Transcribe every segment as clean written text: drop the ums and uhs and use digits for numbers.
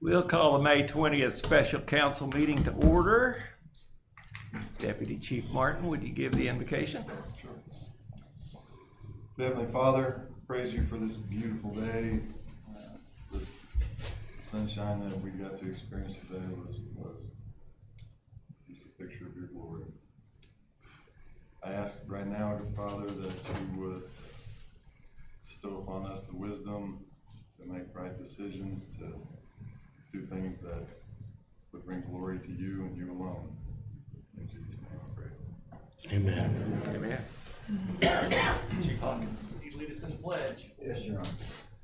We'll call the May 20th special council meeting to order. Deputy Chief Martin, would you give the invocation? Heavenly Father, praise you for this beautiful day. The sunshine that we got to experience today was just a picture of your glory. I ask right now, good Father, that you would bestow upon us the wisdom to make right decisions, to do things that would bring glory to you and you alone. In Jesus' name I pray. Amen. Amen. Chief Hawkins, would you lead us in the pledge? Yes, Your Honor.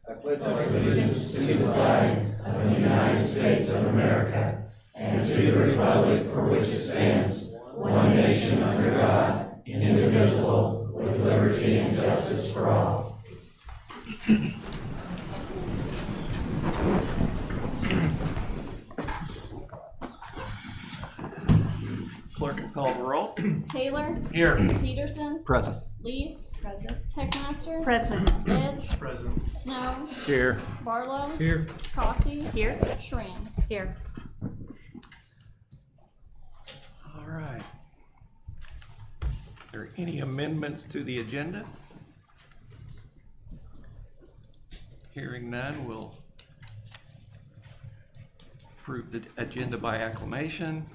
I pledge allegiance to the flag of the United States of America and to the republic for which it stands, one nation under God, indivisible, with liberty and justice for all. Clerk will call the roll. Taylor. Here. Peterson. Present. Lease. Present. Heckmaster. Present. Edge. Present. Snow. Here. Barlow. Here. Cossey. Here. Schramm. Here. All right. Are there any amendments to the agenda? Hearing none, we'll approve the agenda by acclamation.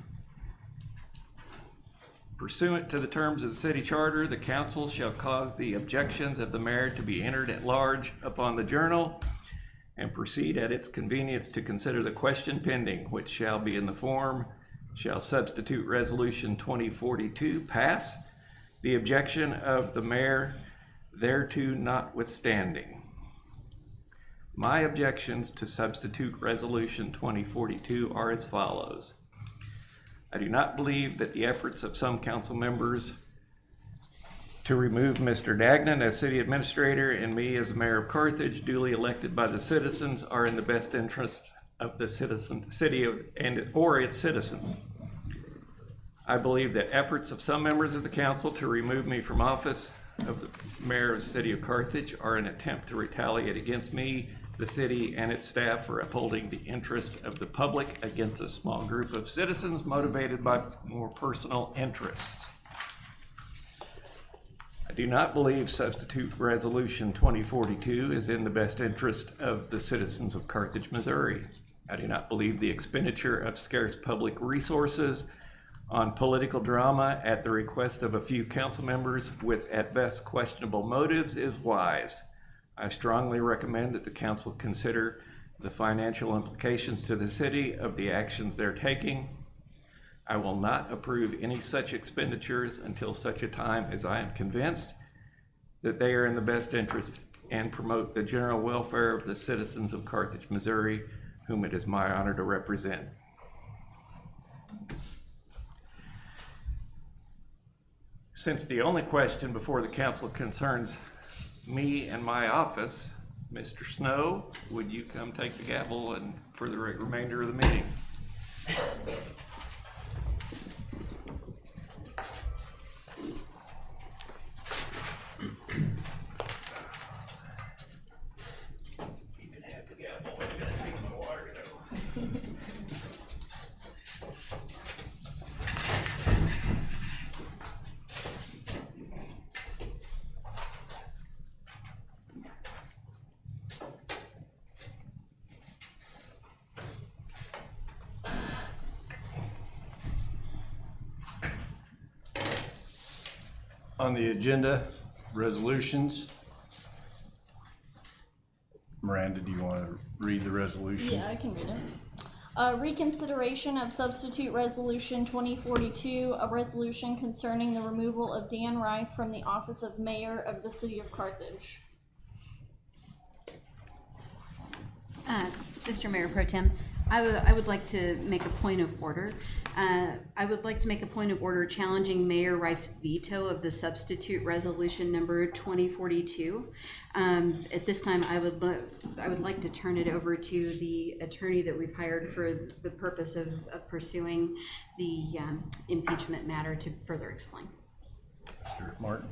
Pursuant to the terms of the city charter, the council shall cause the objections of the mayor to be entered at large upon the journal and proceed at its convenience to consider the question pending, which shall be in the form, shall substitute resolution 2042 pass, the objection of the mayor thereto notwithstanding. My objections to substitute resolution 2042 are as follows. I do not believe that the efforts of some council members to remove Mr. Dagnan as city administrator and me as mayor of Carthage, duly elected by the citizens, are in the best interest of the city or its citizens. I believe that efforts of some members of the council to remove me from office of the mayor of the city of Carthage are an attempt to retaliate against me, the city, and its staff for upholding the interest of the public against a small group of citizens motivated by more personal interests. I do not believe substitute resolution 2042 is in the best interest of the citizens of Carthage, Missouri. I do not believe the expenditure of scarce public resources on political drama at the request of a few council members with at best questionable motives is wise. I strongly recommend that the council consider the financial implications to the city of the actions they're taking. I will not approve any such expenditures until such a time as I am convinced that they are in the best interest and promote the general welfare of the citizens of Carthage, Missouri, whom it is my honor to represent. Since the only question before the council concerns me and my office, Mr. Snow, would you come take the gavel and for the remainder of the meeting? You can have the gavel. I'm gonna take my water though. On the agenda, resolutions. Miranda, do you want to read the resolution? Yeah, I can read it. Reconsideration of substitute resolution 2042, a resolution concerning the removal of Dan Reif from the office of mayor of the city of Carthage. Mr. Mayor Pro Tem, I would like to make a point of order. I would like to make a point of order challenging Mayor Reif's veto of the substitute resolution number 2042. At this time, I would like to turn it over to the attorney that we've hired for the purpose of pursuing the impeachment matter to further explain. Mr. Martin.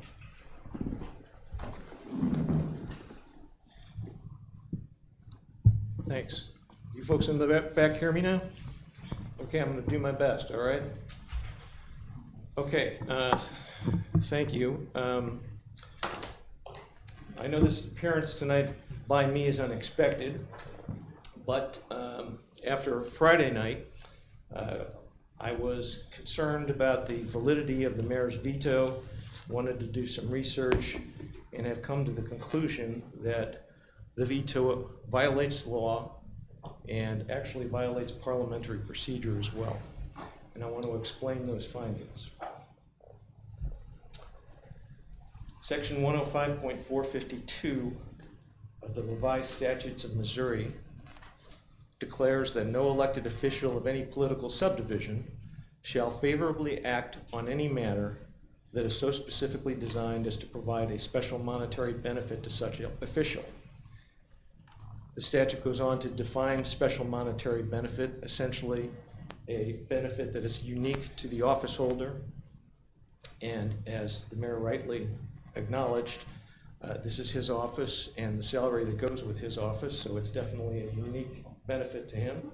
Thanks. You folks in the back hear me now? Okay, I'm gonna do my best, all right? Okay, thank you. I know this appearance tonight by me is unexpected, but after Friday night, I was concerned about the validity of the mayor's veto, wanted to do some research, and have come to the conclusion that the veto violates the law and actually violates parliamentary procedure as well. And I want to explain those findings. Section 105.452 of the revised statutes of Missouri declares that no elected official of any political subdivision shall favorably act on any matter that is so specifically designed as to provide a special monetary benefit to such official. The statute goes on to define special monetary benefit, essentially a benefit that is unique to the office holder. And as the mayor rightly acknowledged, this is his office and the salary that goes with his office, so it's definitely a unique benefit to him.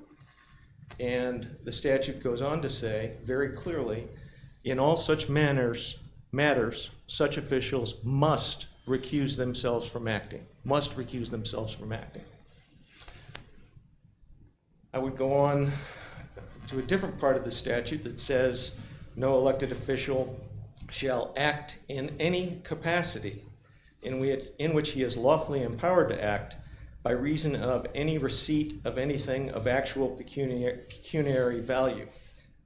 And the statute goes on to say very clearly, in all such matters, such officials must recuse themselves from acting, I would go on to a different part of the statute that says no elected official shall act in any capacity in which he is lawfully empowered to act by reason of any receipt of anything of actual pecuniary value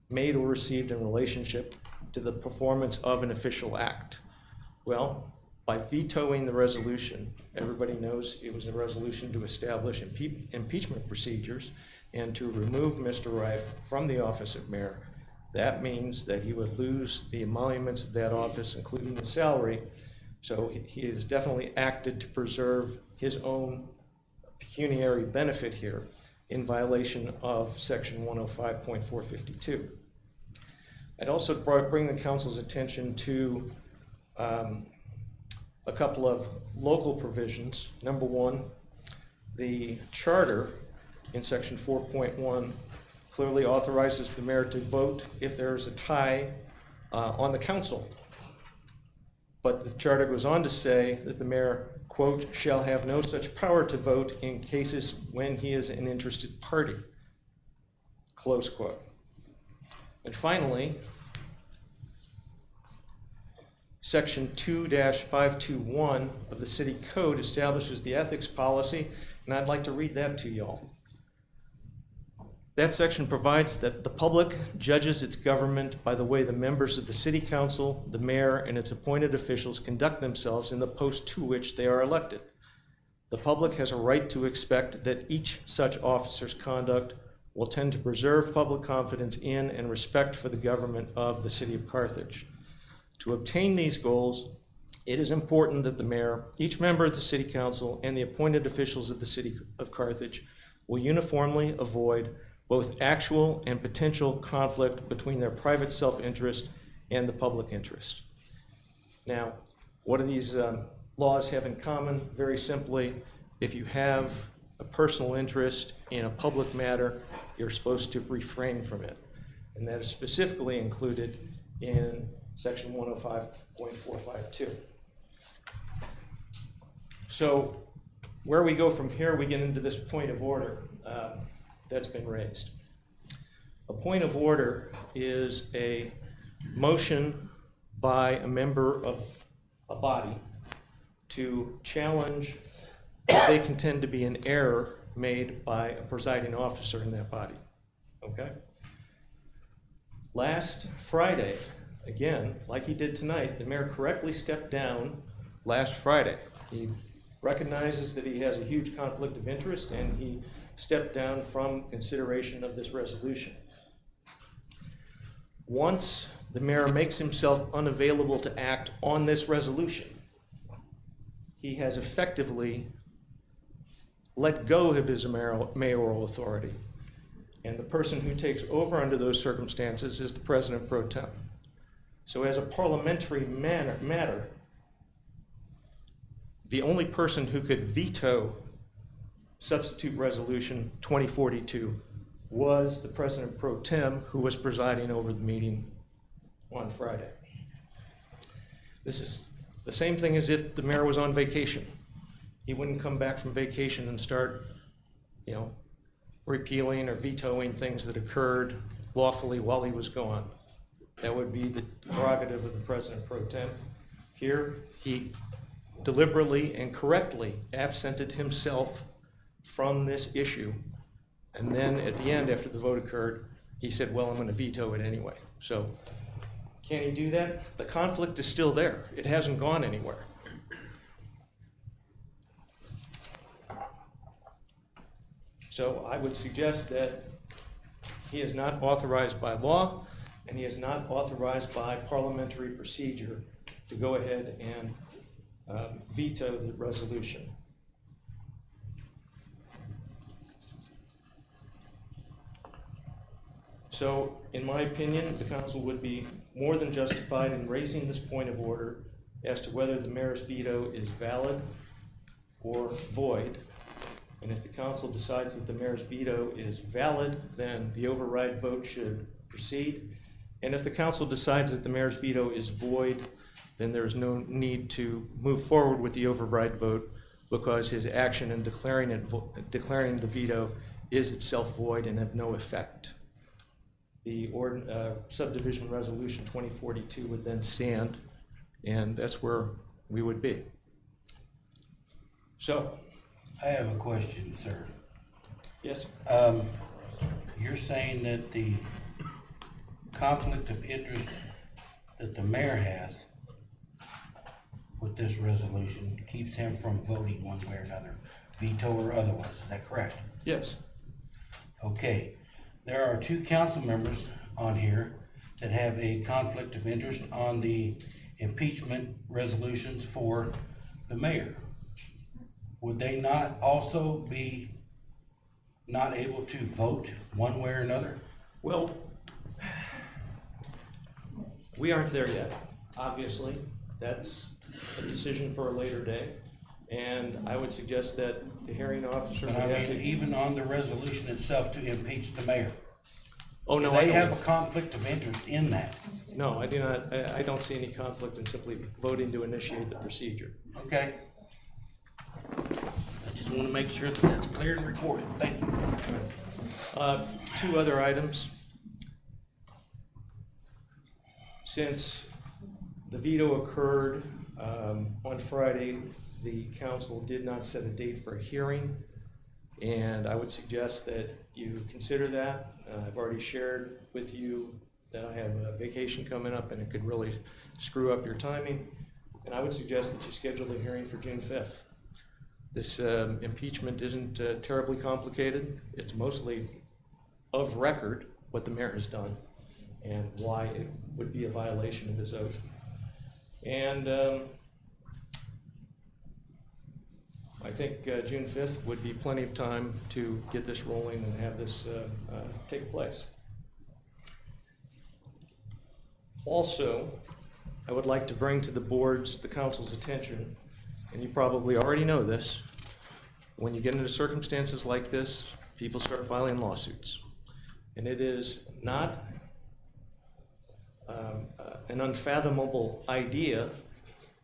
made or received in relationship to the performance of an official act. Well, by vetoing the resolution, everybody knows it was a resolution to establish impeachment procedures and to remove Mr. Reif from the office of mayor. That means that he would lose the emoluments of that office, including the salary. So he has definitely acted to preserve his own pecuniary benefit here in violation of section 105.452. I'd also bring the council's attention to a couple of local provisions. Number one, the charter in section 4.1 clearly authorizes the mayor to vote if there is a tie on the council. But the charter goes on to say that the mayor, quote, shall have no such power to vote in cases when he is an interested party, close quote. And finally, section 2-521 of the city code establishes the ethics policy, and I'd like to read that to y'all. That section provides that the public judges its government by the way the members of the city council, the mayor, and its appointed officials conduct themselves in the post to which they are elected. The public has a right to expect that each such officer's conduct will tend to preserve public confidence in and respect for the government of the city of Carthage. To obtain these goals, it is important that the mayor, each member of the city council, and the appointed officials of the city of Carthage will uniformly avoid both actual and potential conflict between their private self-interest and the public interest. Now, what do these laws have in common? Very simply, if you have a personal interest in a public matter, you're supposed to refrain from it. And that is specifically included in section 105.452. So where we go from here, we get into this point of order that's been raised. A point of order is a motion by a member of a body to challenge what they contend to be an error made by a presiding officer in that body, okay? Last Friday, again, like he did tonight, the mayor correctly stepped down last Friday. He recognizes that he has a huge conflict of interest and he stepped down from consideration of this resolution. Once the mayor makes himself unavailable to act on this resolution, he has effectively let go of his mayoral authority. And the person who takes over under those circumstances is the president pro tem. So as a parliamentary matter, the only person who could veto substitute resolution 2042 was the President Pro Tem, who was presiding over the meeting on Friday. This is the same thing as if the mayor was on vacation. He wouldn't come back from vacation and start, repealing or vetoing things that occurred lawfully while he was gone. That would be the prerogative of the President Pro Tem. Here, he deliberately and correctly absented himself from this issue. And then at the end, after the vote occurred, he said, well, I'm going to veto it anyway. So can he do that? The conflict is still there. It hasn't gone anywhere. So I would suggest that he is not authorized by law, and he is not authorized by parliamentary procedure to go ahead and veto the resolution. So, in my opinion, the council would be more than justified in raising this point of order as to whether the mayor's veto is valid or void. And if the council decides that the mayor's veto is valid, then the override vote should proceed. And if the council decides that the mayor's veto is void, then there's no need to move forward with the override vote because his action in declaring the veto is itself void and of no effect. The subdivision resolution 2042 would then stand, and that's where we would be. So, I have a question, sir. yes, You're saying that the conflict of interest that the mayor has with this resolution keeps him from voting one way or another, veto or otherwise, is that correct? yes, Okay, there are two council members on here that have a conflict of interest on the impeachment resolutions for the mayor. Would they not also be not able to vote one way or another? well, we aren't there yet, obviously. That's a decision for a later day. And I would suggest that the hearing officer would But I have mean, to... even on the resolution itself to impeach the mayor, Oh, do no, I they have a don't. conflict of interest in that? No, I do not. I don't see any conflict in simply voting to initiate the procedure. Okay. I just want to make sure that that's clear and recorded. Thank you. Two other items. Since the veto occurred on Friday, the council did not set a date for a hearing, and I would suggest that you consider that. I've already shared with you that I have a vacation coming up and it could really screw up your timing, and I would suggest that you schedule the hearing for June 5th. This impeachment isn't terribly complicated. It's mostly of record what the mayor has done and why it would be a violation of his oath. And I think June 5th would be plenty of time to get this rolling and have this take place. Also, I would like to bring to the council's attention, and you probably already know this, when you get into circumstances like this, people start filing lawsuits. And it is not an unfathomable idea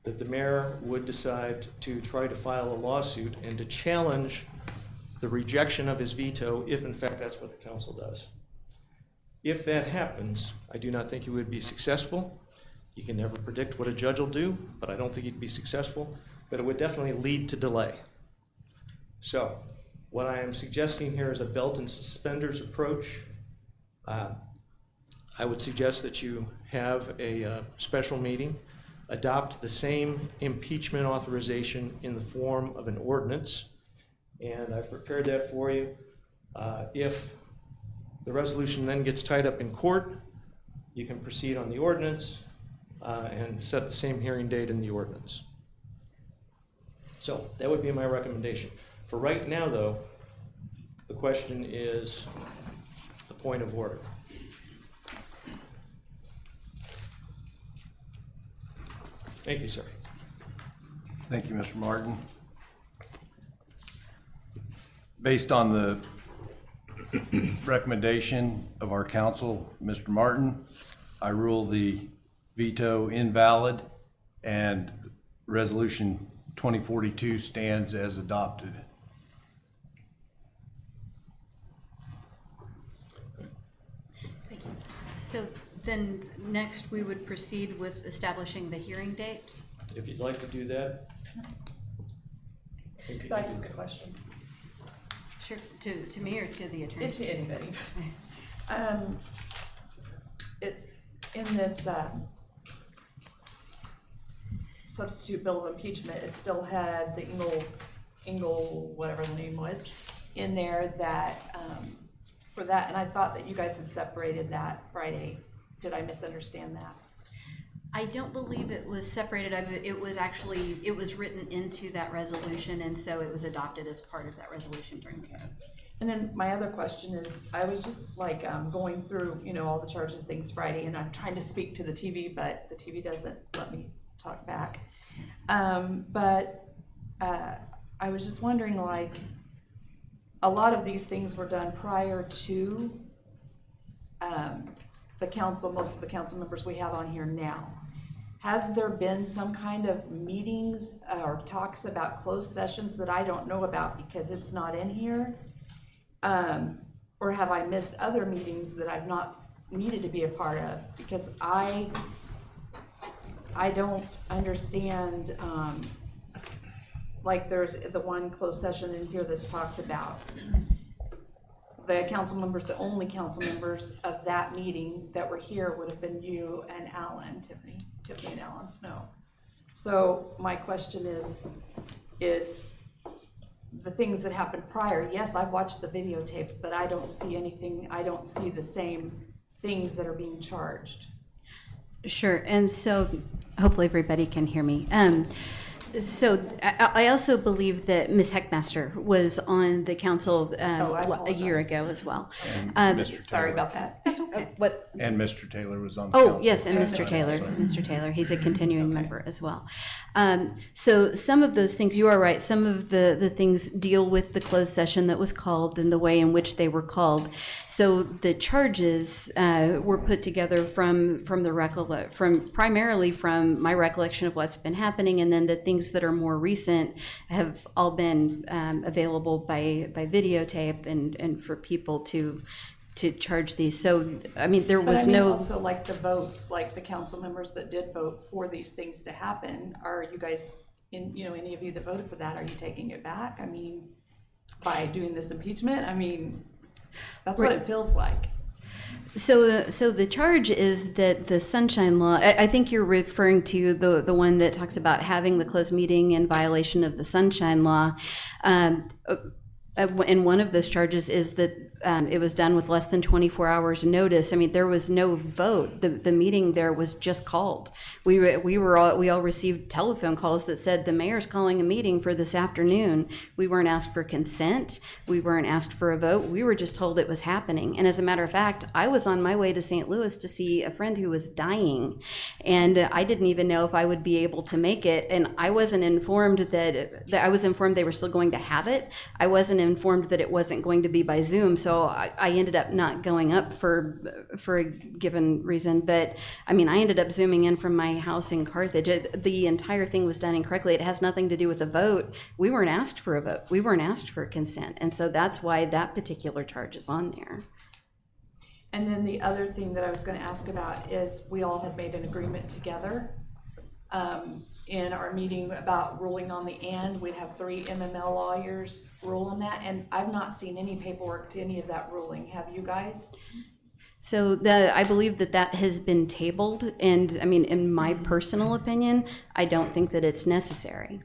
that the mayor would decide to try to file a lawsuit and to challenge the rejection of his veto if in fact that's what the council does. If that happens, I do not think he would be successful. You can never predict what a judge will do, but I don't think he'd be successful, but it would definitely lead to delay. So, what I am suggesting here is a belt and suspenders approach. I would suggest that you have a special meeting, adopt the same impeachment authorization in the form of an ordinance, and I've prepared that for you. If the resolution then gets tied up in court, you can proceed on the ordinance and set the same hearing date in the ordinance. So that would be my recommendation. For right now, though, the question is the point of order. Thank you, sir. Thank you, Mr. Martin. Based on the recommendation of our counsel, Mr. Martin, I rule the veto invalid and Resolution 2042 stands as adopted. So then next we would proceed with establishing the hearing date. If you'd like to do that. Could I ask a question? Sure, to me or to the attorney? It's to anybody. It's in this, substitute bill of impeachment, it still had the Engel, whatever the name was, in there that, for that, and I thought that you guys had separated that Friday. Did I misunderstand that? I don't believe it was separated. It was written into that resolution, and so it was adopted as part of that resolution during the hearing. And then my other question is, I was just like, going through, all the charges things Friday, and I'm trying to speak to the TV, but the TV doesn't let me talk back. I was just wondering, like, a lot of these things were done prior to the council, most of the council members we have on here now. Has there been some kind of meetings or talks about closed sessions that I don't know about because it's not in here? Or have I missed other meetings that I've not needed to be a part of? Because I don't understand, like there's the one closed session in here that's talked about. The council members, the only council members of that meeting that were here would have been you and Alan, Tiffany and Alan Snow. So my question is the things that happened prior, yes, I've watched the videotapes, but I don't see anything, I don't see the same things that are being charged. Sure, and so hopefully everybody can hear me. So I also believe that Ms. Heckmaster was on the council a year apologize. ago as well. Mr. Sorry Taylor. about that. What? And Mr. Taylor was on the Oh, council. yes, and Mr. Mr. Taylor, Taylor. Mr. Taylor, he's a continuing member as well. So some of those things, you are right, some of the things deal with the closed session that was called and the way in which they were called. So the charges were put together from primarily from my recollection of what's been happening, and then the things that are more recent have all been available by videotape and for people to charge these. So, I mean, there But was I mean, no. also like the votes, like the council members that did vote for these things to happen, are you guys, any of you that voted for that, are you taking it back? I mean, by doing this impeachment, I mean, that's what it feels like. So the charge is that the Sunshine Law, I think you're referring to the one that talks about having the closed meeting in violation of the Sunshine Law. And one of those charges is that it was done with less than 24 hours notice. I mean, there was no vote. The meeting there was just called. We all received telephone calls that said the mayor's calling a meeting for this afternoon. We weren't asked for consent. We weren't asked for a vote. We were just told it was happening. And as a matter of fact, I was on my way to St. Louis to see a friend who was dying, and I didn't even know if I would be able to make it. And I wasn't informed that I was informed they were still going to have it. I wasn't informed that it wasn't going to be by Zoom. So I ended up not going up for a given reason. But I mean, I ended up Zooming in from my house in Carthage. The entire thing was done incorrectly. It has nothing to do with a vote. We weren't asked for a vote. We weren't asked for consent. And so that's why that particular charge is on there. And then the other thing that I was gonna ask about is, we all had made an agreement together in our meeting about ruling on the and. We'd have 3 MML lawyers rule on that, and I've not seen any paperwork to any of that ruling. Have you guys? So I believe that has been tabled, and I mean, in my personal opinion, I don't think that it's necessary.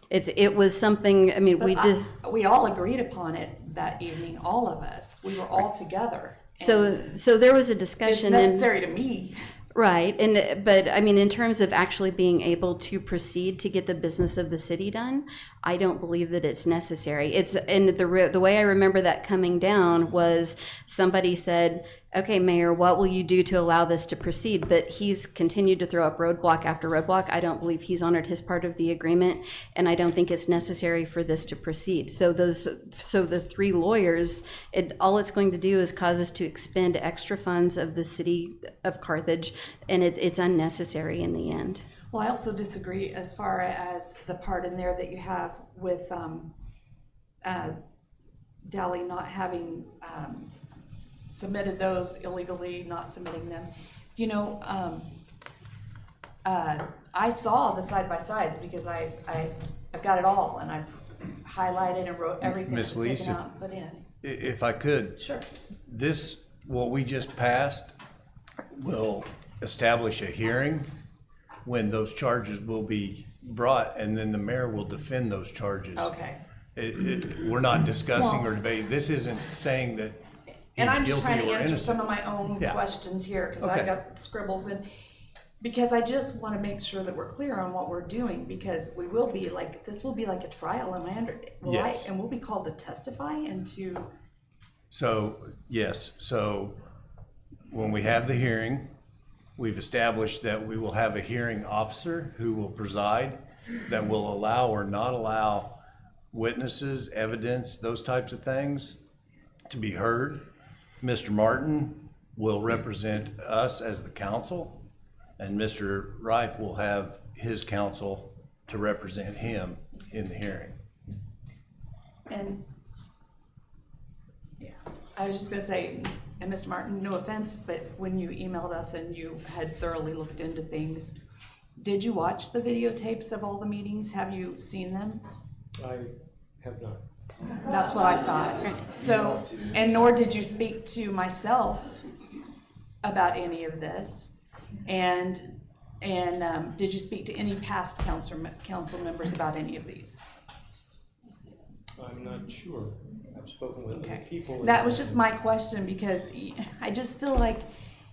It was something, I mean, But we did. we all agreed upon it that evening, all of us. We were all together. So there was a It's discussion. necessary to me. Right, but I mean, in terms of actually being able to proceed to get the business of the city done, I don't believe that it's necessary. And the way I remember that coming down was somebody said, okay, Mayor, what will you do to allow this to proceed? But he's continued to throw up roadblock after roadblock. I don't believe he's honored his part of the agreement, and I don't think it's necessary for this to proceed. So the three lawyers, all it's going to do is cause us to expend extra funds of the city of Carthage, and it's unnecessary in the end. Well, I also disagree as far as the part in there that you have with Dally not having submitted those illegally, not submitting them. You know, I saw the side-by-sides because I've got it all, and I've highlighted and wrote everything that's Ms. Lees, taken out and put in. If I could, Sure. this, what we just passed, will establish a hearing when those charges will be brought, and then the mayor will defend those charges. Okay. We're not discussing or debating. This isn't saying that And he's I'm just trying guilty to or answer some innocent. of my own Yeah. questions here, because Okay. I've got scribbles in. Because I just want to make sure that we're clear on what we're doing, because we will be like, this will be like a trial, am I under? Yes. And we'll be called to testify and to, So, yes, so when we have the hearing, we've established that we will have a hearing officer who will preside, that will allow or not allow witnesses, evidence, those types of things to be heard. Mr. Martin will represent us as the council, and Mr. Reif will have his counsel to represent him in the hearing. and, yeah. I was just gonna say, and Mr. Martin, no offense, but when you emailed us and you had thoroughly looked into things, did you watch the videotapes of all the meetings? Have you seen them? I have not. That's what I thought. So, and nor did you speak to myself about any of this. And did you speak to any past council members about any of these? I'm not sure. I've spoken with other Okay. people. That was just my question, because I just feel like,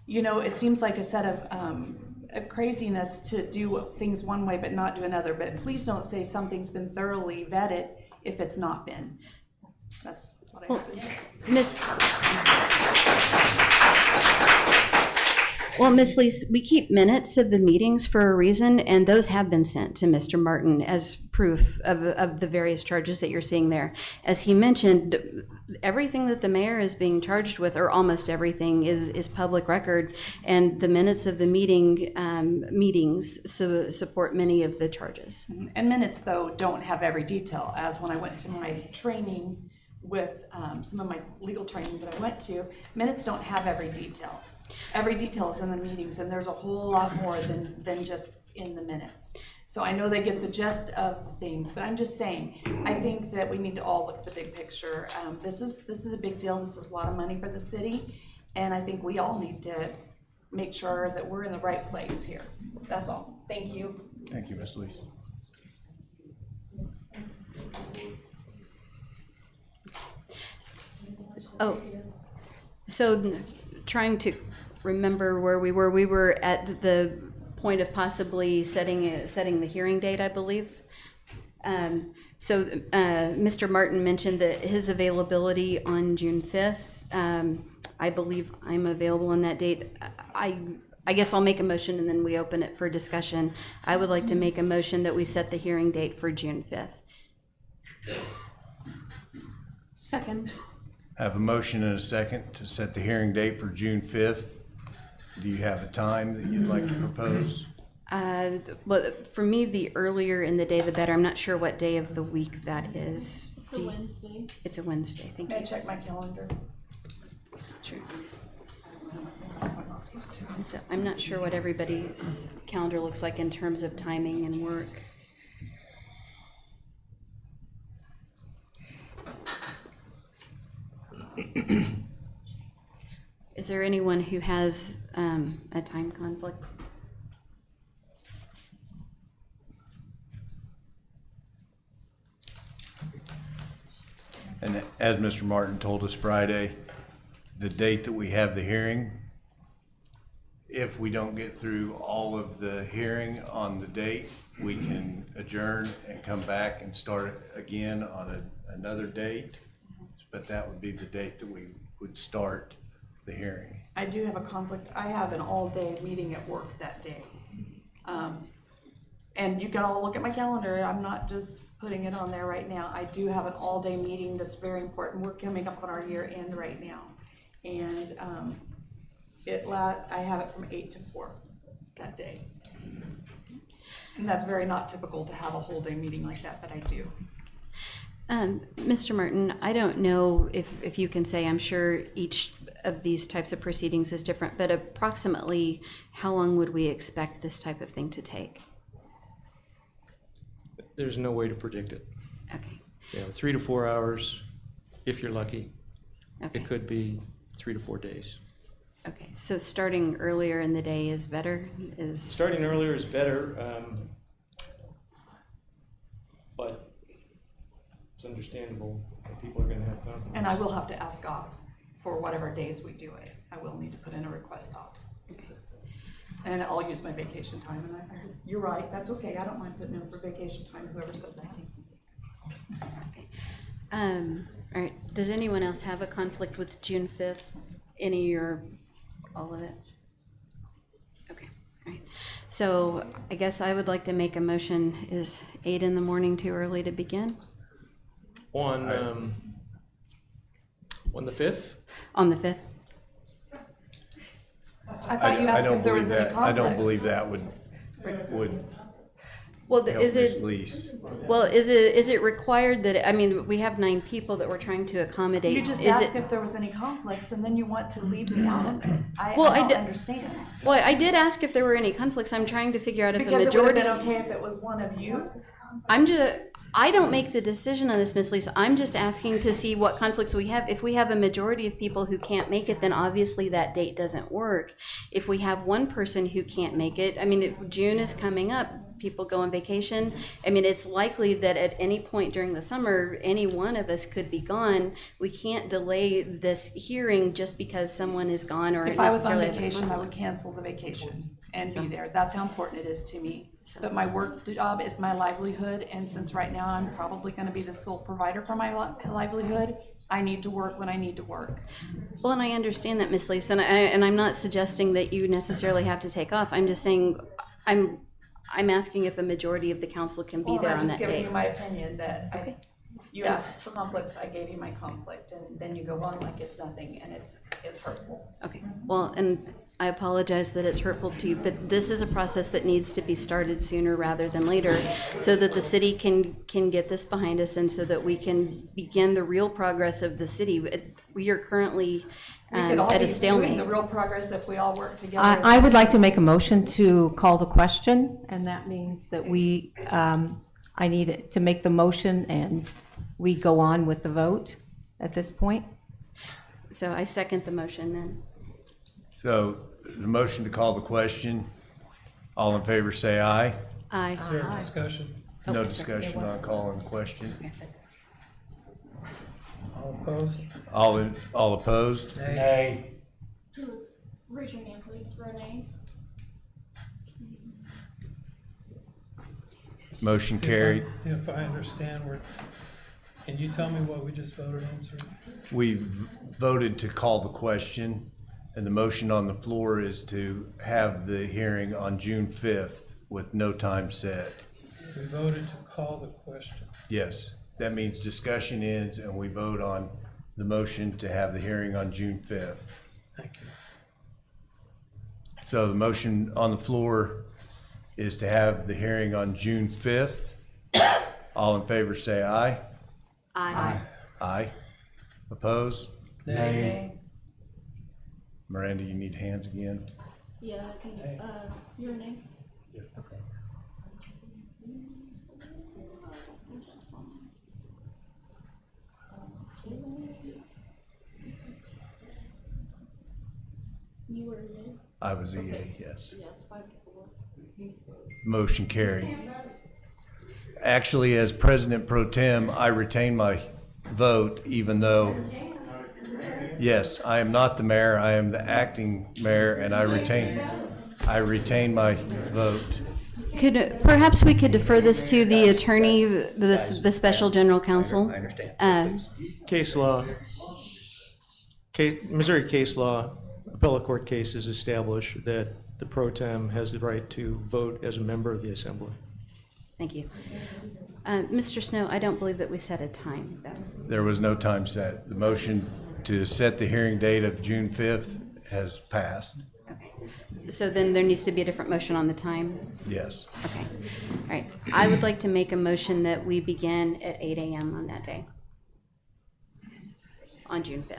you know, it seems like a set of craziness to do things one way but not do another. But please don't say something's been thoroughly vetted if it's not been. That's what I have to say. Miss Lees, we keep minutes of the meetings for a reason, and those have been sent to Mr. Martin as proof of the various charges that you're seeing there. As he mentioned, everything that the mayor is being charged with, or almost everything, is public record, and the minutes of the meetings support many of the charges. And minutes, though, don't have every detail, as when I went to my training with some of my legal training that I went to, minutes don't have every detail. Every detail is in the meetings, and there's a whole lot more than just in the minutes. So I know they get the gist of the things, but I'm just saying, I think that we need to all look at the big picture. This is a big deal. This is a lot of money for the city, and I think we all need to make sure that we're in the right place here. That's all. Thank you. Thank you, Ms. Lees. Oh, so trying to remember where we were at the point of possibly setting the hearing date, I believe. So Mr. Martin mentioned that his availability on June 5th. I believe I'm available on that date. I guess I'll make a motion and then we open it for discussion. I would like to make a motion that we set the hearing date for June 5th. Second. I have a motion and a second to set the hearing date for June 5th. Do you have a time that you'd like to propose? Well, for me, the earlier in the day, the better. I'm not sure what day of the week that is. It's a Wednesday. It's a Wednesday, thank May I you. check my calendar? Sure. I'm not supposed to. And so I'm not sure what everybody's calendar looks like in terms of timing and work. Is there anyone who has a time conflict? And as Mr. Martin told us Friday, the date that we have the hearing, if we don't get through all of the hearing on the date, we can adjourn and come back and start it again on another date. But that would be the date that we would start the hearing. I do have a conflict. I have an all-day meeting at work that day. And you can all look at my calendar. I'm not just putting it on there right now. I do have an all-day meeting that's very important. We're coming up on our year end right now. And I have it from 8 to 4 that day. And that's very not typical to have a whole day meeting like that, but I do. Mr. Martin, I don't know if you can say, I'm sure each of these types of proceedings is different, but approximately how long would we expect this type of thing to take? There's no way to predict it. Okay, 3 to 4 hours, if you're lucky. okay, It could be 3 to 4 days. okay. So starting earlier in the day is better, is, Starting earlier is better, but it's understandable that people are going to have conflicts. And I will have to ask off for whatever days we do it. I will need to put in a request off. And I'll use my vacation time, and you're right, that's okay, I don't mind putting in for vacation time, whoever said that. okay. All right, does anyone else have a conflict with June 5th? Any or all of it? Okay, all right. So I guess I would like to make a motion. Is 8 in the morning too early to begin? On the 5th? On the 5th? I thought you I asked don't if there was believe any that, conflicts. I don't believe that would Well, help is Ms. it, Lees. well, is it required that, I mean, we have 9 people that we're trying to accommodate. You just Is asked it- if there was any conflicts, and then you want to leave me out of it. I Well, I don't did- understand. Well, I did ask if there were any conflicts. I'm trying to figure out if a Because it would have majority. been okay if it was one of you. I don't make the decision on this, Miss Lisa. I'm just asking to see what conflicts we have. If we have a majority of people who can't make it, then obviously that date doesn't work. If we have one person who can't make it, I mean, June is coming up, people go on vacation. I mean, it's likely that at any point during the summer, any one of us could be gone. We can't delay this hearing just because someone is gone or If I was on necessarily has a vacation, I would conflict. cancel the vacation and be there. That's how important it is to me. But my work job is my livelihood, and since right now I'm probably gonna be the sole provider for my livelihood, I need to work when I need to work. Well, and I understand that, Miss Lisa, and I'm not suggesting that you necessarily have to take off. I'm just saying, I'm asking if a majority of the council can be Well, there I'm on just that giving day. you my opinion that you Yeah. asked for conflicts, I gave you my conflict, and then you go on like it's nothing, and it's hurtful. Okay, well, and I apologize that it's hurtful to you, but this is a process that needs to be started sooner rather than later so that the city can get this behind us and so that we can begin the real progress of the city. We are currently We could all at be a doing stalemate. the real progress if we all work together. as a I would team. like to make a motion to call the question, and that means that we, I need to make the motion and we go on with the vote at this point. So I second the motion then. So the motion to call the question, all in favor say aye. Aye. Discussion, No discussion on calling the question. all opposed? All opposed? Nay. Raise your hand, please, Renee. Motion carried. If I understand, can you tell me what we just voted on, sir? We voted to call the question, and the motion on the floor is to have the hearing on June 5th with no time set. We voted to call the question. Yes, that means discussion ends and we vote on the motion to have the hearing on June 5th. Thank you. So the motion on the floor is to have the hearing on June 5th. All in favor say aye. Aye. Aye. Opposed? Okay. Miranda, you need hands again? Yeah, I can, your name? You were new? I was EA, yes. Yeah, it's 5 to 4. Motion carried. Actually, as President Pro Tem, I retain my vote even though, yes, I am not the mayor, I am the acting mayor, and I retain my vote. Perhaps we could defer this to the attorney, the special general counsel. I understand. Case law, Missouri case law appellate court cases establish that the pro tem has the right to vote as a member of the assembly. Thank you. Mr. Snow, I don't believe that we set a time, though. There was no time set. The motion to set the hearing date of June 5th has passed. Okay. So then there needs to be a different motion on the time? Yes. Okay. All right. I would like to make a motion that we begin at 8 a.m. on that day, on June 5th.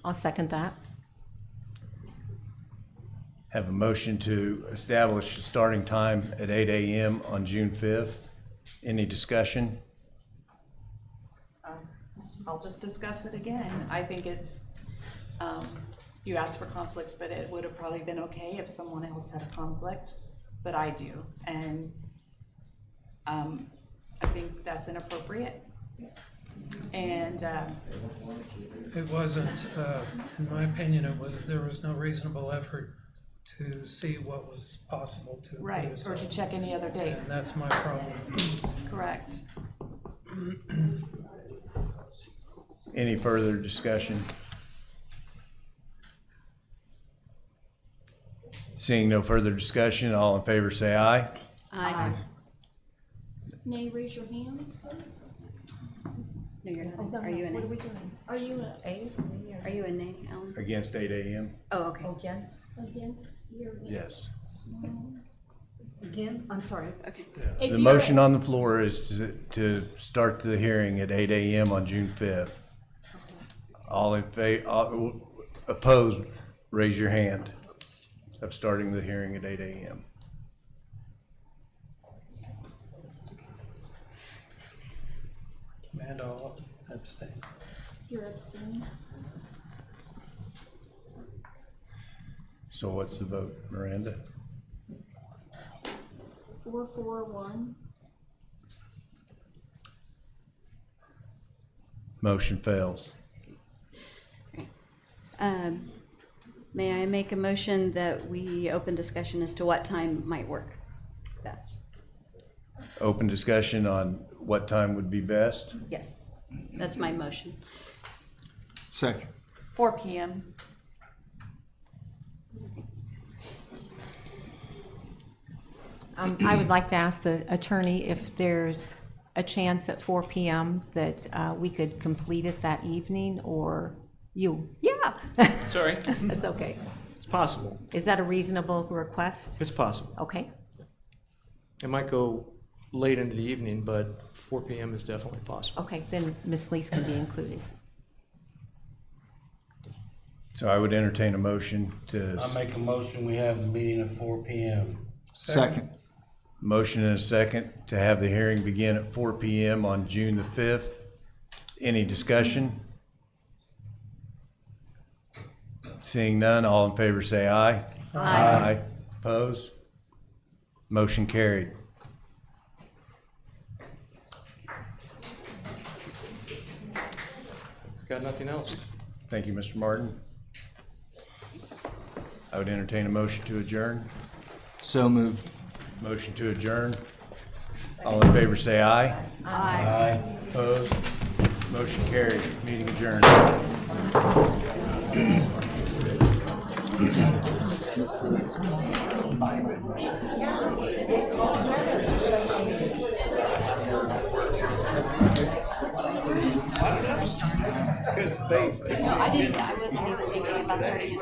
I'll second that. Have a motion to establish a starting time at 8 a.m. on June 5th. Any discussion? I'll just discuss it again. I think it's, you asked for conflict, but it would have probably been okay if someone else had a conflict, but I do. And I think that's inappropriate. And It wasn't, in my opinion, there was no reasonable effort to see what was possible to do. right, or to so. check any other And dates. that's my problem. Correct. Any further discussion? Seeing no further discussion, all in favor say aye. Aye. Nay, raise your hands, please. No, you're not. Are you a nay? Are you Are you a nay, Ellen? Against 8 a.m.? Oh, okay. Against? against your? Yes. Again? I'm sorry. Okay. If The you're- motion on the floor is to start the hearing at 8 a.m. on June 5th. All in favor, opposed, raise your hand of starting the hearing at 8 a.m. Amanda, I'll abstain. You're abstaining. So what's the vote, Miranda? 4-4-1. Motion fails. May I make a motion that we open discussion as to what time might work best? Open discussion on what time would be best. Yes, that's my motion. Second. 4 p.m. I would like to ask the attorney if there's a chance at 4 p.m. that we could complete it that evening, or you? Yeah. Sorry. That's okay. It's possible. Is that a reasonable request? It's possible. Okay. It might go late into the evening, but 4 p.m. is definitely possible. Okay, then Ms. Lees can be included. So I would entertain a motion to, I make a motion, we have the meeting at 4 p.m. Second. motion and a second to have the hearing begin at 4 p.m. on June the 5th. Any discussion? Seeing none, all in favor say aye. Aye. Opposed? Motion carried. Got nothing else? Thank you, Mr. Martin. I would entertain a motion to adjourn. So moved. Motion to adjourn. All in favor say aye. Aye. Opposed? Motion carried. Meeting adjourned. I wasn't even thinking about starting it.